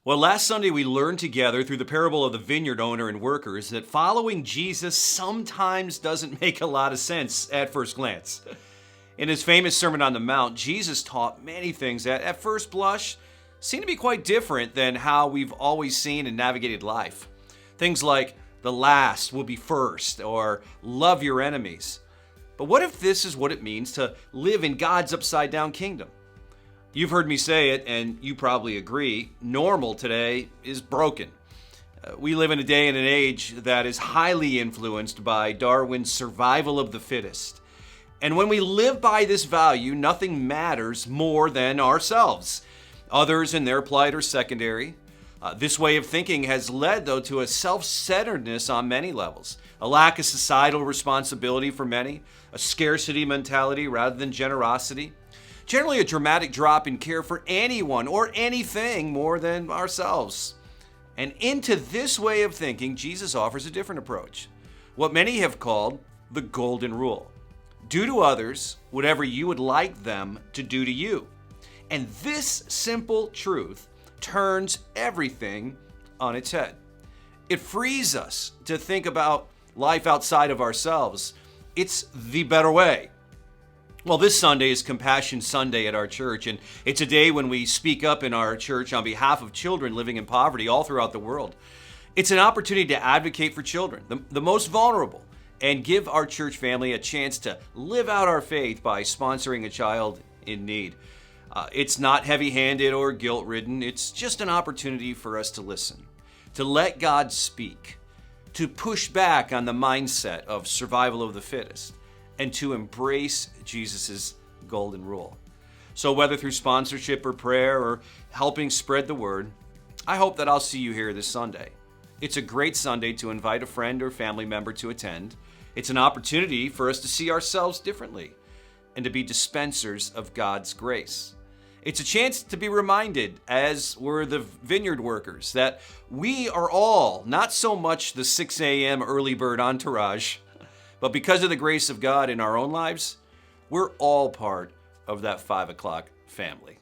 Well, last Sunday we learned together through the parable of the vineyard owner and workers that following Jesus sometimes doesn't make a lot of sense at first glance. In his famous Sermon on the Mount, Jesus taught many things that at first blush seem to be quite different than how we've always seen and navigated life. Things like the last will be first or love your enemies. But what if this is what it means to live in God's upside down kingdom? You've heard me say it, and you probably agree. Normal today is broken. We live in a day and an age that is highly influenced by Darwin's survival of the fittest. And when we live by this value, nothing matters more than ourselves. Others and their plight are secondary. This way of thinking has led, though, to a self-centeredness on many levels, a lack of societal responsibility for many, a scarcity mentality rather than generosity. Generally a dramatic drop in care for anyone or anything more than ourselves. And into this way of thinking, Jesus offers a different approach, what many have called the golden rule. Do to others whatever you would like them to do to you. And this simple truth turns everything on its head. It frees us to think about life outside of ourselves. It's the better way. Well, this Sunday is Compassion Sunday at our church, and it's a day when we speak up in our church on behalf of children living in poverty all throughout the world. It's an opportunity to advocate for children, the most vulnerable, and give our church family a chance to live out our faith by sponsoring a child in need. It's not heavy-handed or guilt-ridden. It's just an opportunity for us to listen, to let God speak, to push back on the mindset of survival of the fittest, and to embrace Jesus' golden rule. So whether through sponsorship or prayer or helping spread the word, I hope that I'll see you here this Sunday. It's a great Sunday to invite a friend or family member to attend. It's an opportunity for us to see ourselves differently and to be dispensers of God's grace. It's a chance to be reminded, as were the vineyard workers, that we are all not so much the 6 a.m. early bird entourage, but because of the grace of God in our own lives, we're all part of that 5 o'clock family.